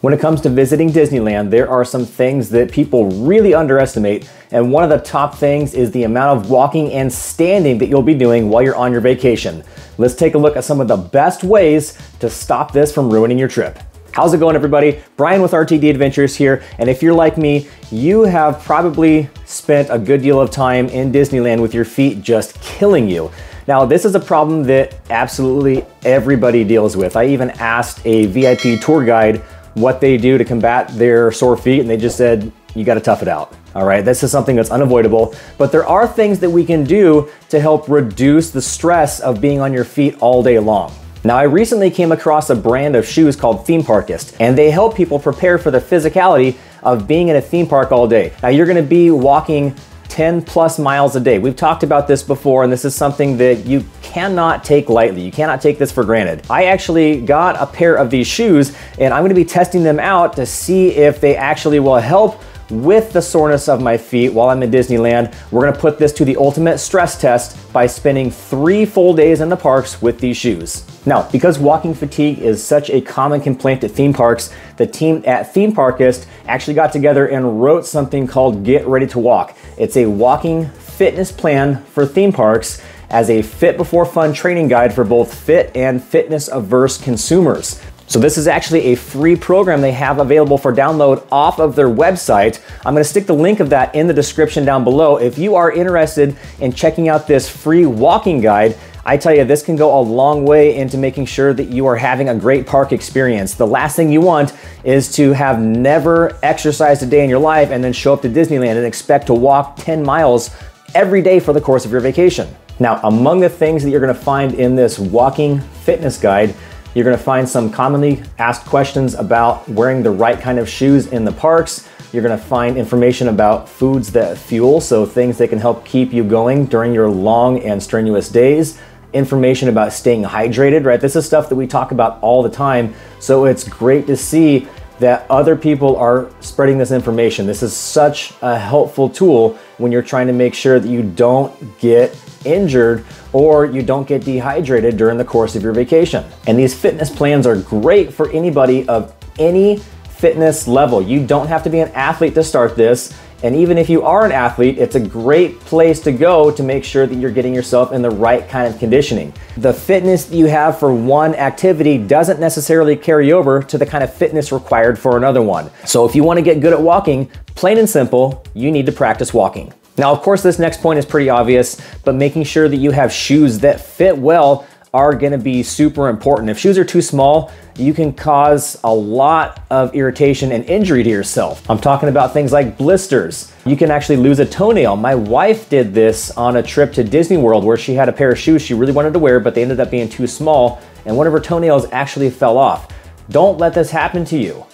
When it comes to visiting Disneyland, there are some things that people really underestimate, and one of the top things is the amount of walking and standing that you'll be doing while you're on your vacation. Let's take a look at some of the best ways to stop this from ruining your trip. How's it going, everybody? Brian with RTD Adventures here, and if you're like me, you have probably spent a good deal of time in Disneyland with your feet just killing you. Now, this is a problem that absolutely everybody deals with. I even asked a VIP tour guide what they do to combat their sore feet, and they just said, you gotta tough it out. All right, this is something that's unavoidable, but there are things that we can do to help reduce the stress of being on your feet all day long. Now, I recently came across a brand of shoes called Theme Parkist, and they help people prepare for the physicality of being in a theme park all day. Now, you're gonna be walking 10 plus miles a day. We've talked about this before, and this is something that you cannot take lightly. You cannot take this for granted. I actually got a pair of these shoes, and I'm gonna be testing them out to see if they actually will help with the soreness of my feet while I'm in Disneyland. We're gonna put this to the ultimate stress test by spending 3 full days in the parks with these shoes. Now, because walking fatigue is such a common complaint at theme parks, the team at Theme Parkist actually got together and wrote something called Get Ready to Walk. It's a walking fitness plan for theme parks as a fit before fun training guide for both fit and fitness averse consumers. So this is actually a free program they have available for download off of their website. I'm gonna stick the link of that in the description down below. If you are interested in checking out this free walking guide, I tell you, this can go a long way into making sure that you are having a great park experience. The last thing you want is to have never exercised a day in your life and then show up to Disneyland and expect to walk 10 miles every day for the course of your vacation. Now, among the things that you're gonna find in this walking fitness guide, you're gonna find some commonly asked questions about wearing the right kind of shoes in the parks. You're gonna find information about foods that fuel, so things that can help keep you going during your long and strenuous days. Information about staying hydrated, right? This is stuff that we talk about all the time, so it's great to see that other people are spreading this information. This is such a helpful tool when you're trying to make sure that you don't get injured or you don't get dehydrated during the course of your vacation. And these fitness plans are great for anybody of any fitness level. You don't have to be an athlete to start this. And even if you are an athlete, it's a great place to go to make sure that you're getting yourself in the right kind of conditioning. The fitness that you have for one activity doesn't necessarily carry over to the kind of fitness required for another one. So if you want to get good at walking, plain and simple, you need to practice walking. Now, of course, this next point is pretty obvious, but making sure that you have shoes that fit well are gonna be super important. If shoes are too small, you can cause a lot of irritation and injury to yourself. I'm talking about things like blisters. You can actually lose a toenail. My wife did this on a trip to Disney World where she had a pair of shoes she really wanted to wear, but they ended up being too small, and one of her toenails actually fell off. Don't let this happen to you.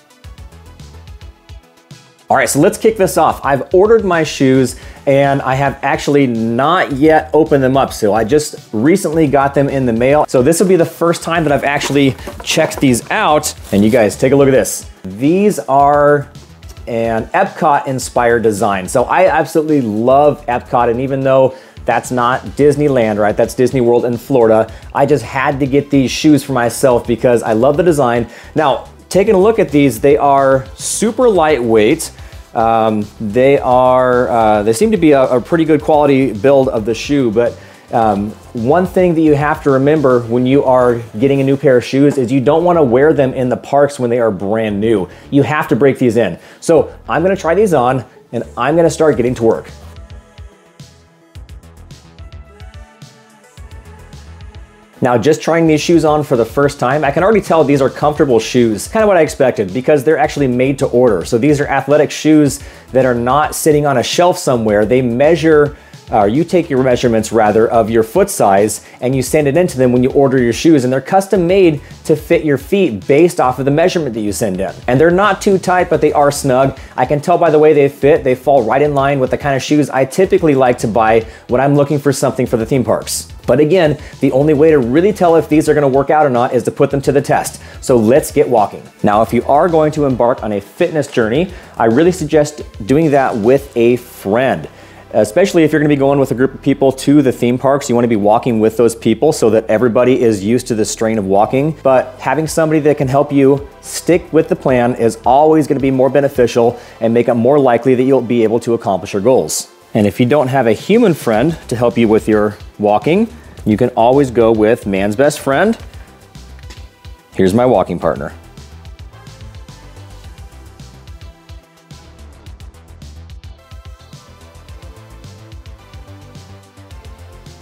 All right, so let's kick this off. I've ordered my shoes and I have actually not yet opened them up. So I just recently got them in the mail. So this will be the first time that I've actually checked these out. And you guys, take a look at this. These are an Epcot inspired design. So I absolutely love Epcot, and even though that's not Disneyland, right? That's Disney World in Florida, I just had to get these shoes for myself because I love the design. Now, taking a look at these, they are super lightweight. They seem to be a pretty good quality build of the shoe, but one thing that you have to remember when you are getting a new pair of shoes is you don't want to wear them in the parks when they are brand new. You have to break these in. So I'm going to try these on and I'm going to start getting to work. Now, just trying these shoes on for the first time, I can already tell these are comfortable shoes. Kind of what I expected, because they're actually made to order. So these are athletic shoes that are not sitting on a shelf somewhere. They measure, or you take your measurements rather, of your foot size and you send it into them when you order your shoes, and they're custom made to fit your feet based off of the measurement that you send in. And they're not too tight, but they are snug. I can tell by the way they fit, they fall right in line with the kind of shoes I typically like to buy when I'm looking for something for the theme parks. But again, the only way to really tell if these are gonna work out or not is to put them to the test. So let's get walking. Now, if you are going to embark on a fitness journey, I really suggest doing that with a friend. especially if you're going to be going with a group of people to the theme parks. You want to be walking with those people so that everybody is used to the strain of walking. But having somebody that can help you stick with the plan is always going to be more beneficial and make it more likely that you'll be able to accomplish your goals. And if you don't have a human friend to help you with your walking, you can always go with man's best friend. Here's my walking partner.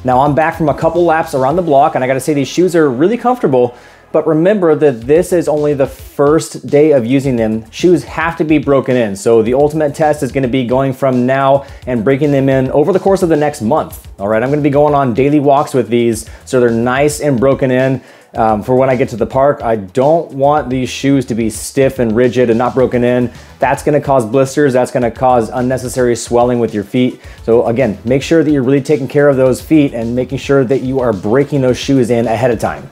Now I'm back from a couple laps around the block, and I gotta say these shoes are really comfortable, but remember that this is only the first day of using them. Shoes have to be broken in. So the ultimate test is gonna be going from now and breaking them in over the course of the next month. All right, I'm gonna be going on daily walks with these so they're nice and broken in. For when I get to the park, I don't want these shoes to be stiff and rigid and not broken in. That's gonna cause blisters, that's gonna cause unnecessary swelling with your feet. So again, make sure that you're really taking care of those feet and making sure that you are breaking those shoes in ahead of time.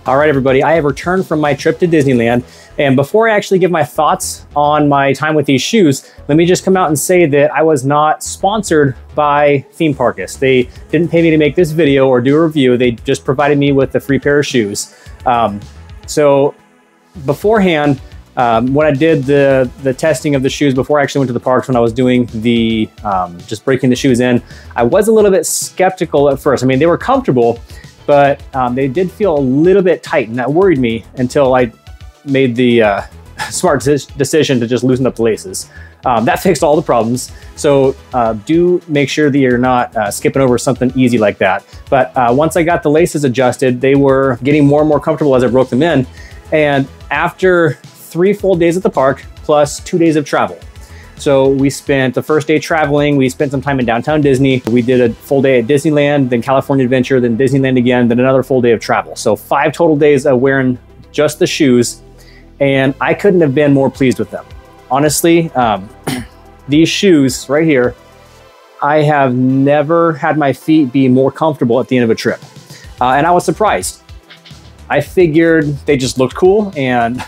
All right, everybody, I have returned from my trip to Disneyland. And before I actually give my thoughts on my time with these shoes, let me just come out and say that I was not sponsored by Theme Parkist. They didn't pay me to make this video or do a review. They just provided me with a free pair of shoes. So beforehand, when I did the testing of the shoes before I actually went to the parks, when I was doing the just breaking the shoes in, I was a little bit skeptical at first. I mean, they were comfortable, but they did feel a little bit tight, and that worried me until I made the smart decision to just loosen up the laces. That fixed all the problems. So do make sure that you're not skipping over something easy like that. But once I got the laces adjusted, they were getting more and more comfortable as I broke them in. And after 3 full days at the park, plus 2 days of travel. So we spent the first day traveling, we spent some time in downtown Disney, we did a full day at Disneyland, then California Adventure, then Disneyland again, then another full day of travel. So 5 total days of wearing just the shoes, and I couldn't have been more pleased with them. Honestly, these shoes right here, I have never had my feet be more comfortable at the end of a trip. And I was surprised. I figured they just looked cool, and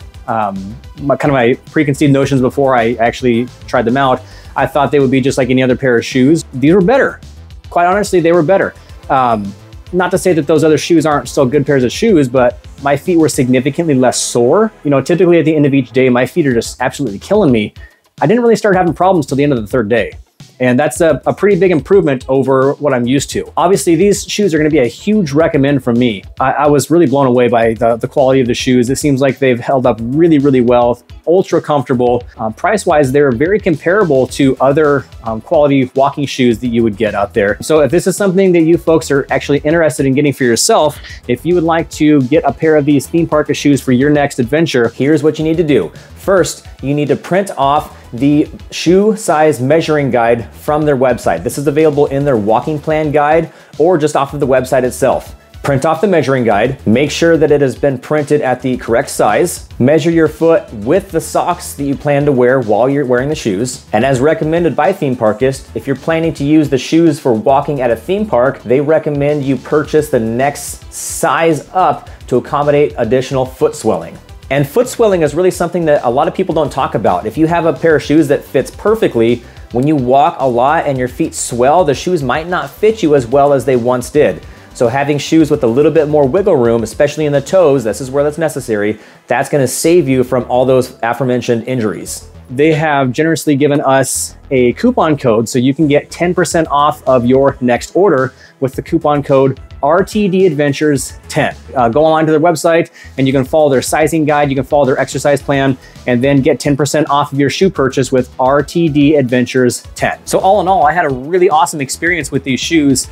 my preconceived notions before I actually tried them out, I thought they would be just like any other pair of shoes. These were better. Quite honestly, they were better. Not to say that those other shoes aren't still good pairs of shoes, but my feet were significantly less sore. You know, typically at the end of each day, my feet are just absolutely killing me. I didn't really start having problems till the end of the 3rd day. And that's a pretty big improvement over what I'm used to. Obviously, these shoes are gonna be a huge recommend from me. I was really blown away by the quality of the shoes. It seems like they've held up really, really well, ultra comfortable. Price-wise, they're very comparable to other quality walking shoes that you would get out there. So if this is something that you folks are actually interested in getting for yourself, if you would like to get a pair of these Theme Parkist shoes for your next adventure, here's what you need to do. First, you need to print off the shoe size measuring guide from their website. This is available in their walking plan guide or just off of the website itself. Print off the measuring guide, make sure that it has been printed at the correct size, measure your foot with the socks that you plan to wear while you're wearing the shoes, and as recommended by Theme Parkist, if you're planning to use the shoes for walking at a theme park, they recommend you purchase the next size up to accommodate additional foot swelling. And foot swelling is really something that a lot of people don't talk about. If you have a pair of shoes that fits perfectly, when you walk a lot and your feet swell, the shoes might not fit you as well as they once did. So having shoes with a little bit more wiggle room, especially in the toes, this is where that's necessary, that's gonna save you from all those aforementioned injuries. They have generously given us a coupon code so you can get 10% off of your next order with the coupon code RTD Adventures 10. Go online to their website and you can follow their sizing guide, you can follow their exercise plan, and then get 10% off of your shoe purchase with RTD Adventures 10. So all in all, I had a really awesome experience with these shoes.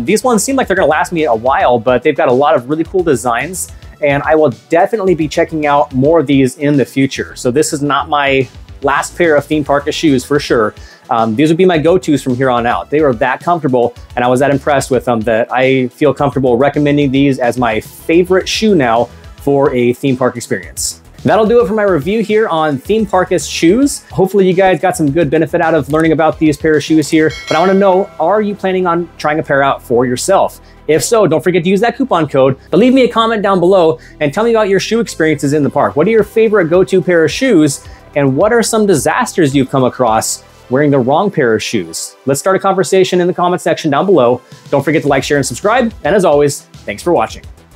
These ones seem like they're gonna last me a while, but they've got a lot of really cool designs, and I will definitely be checking out more of these in the future. So this is not my last pair of Theme Parkist shoes for sure. These would be my go-tos from here on out. They were that comfortable, and I was that impressed with them that I feel comfortable recommending these as my favorite shoe now for a theme park experience. That'll do it for my review here on Theme Parkist shoes. Hopefully you guys got some good benefit out of learning about these pair of shoes here, but I wanna know, are you planning on trying a pair out for yourself? If so, don't forget to use that coupon code, but leave me a comment down below and tell me about your shoe experiences in the park. What are your favorite go-to pair of shoes, and what are some disasters you've come across wearing the wrong pair of shoes? Let's start a conversation in the comment section down below. Don't forget to like, share, and subscribe, and as always, thanks for watching.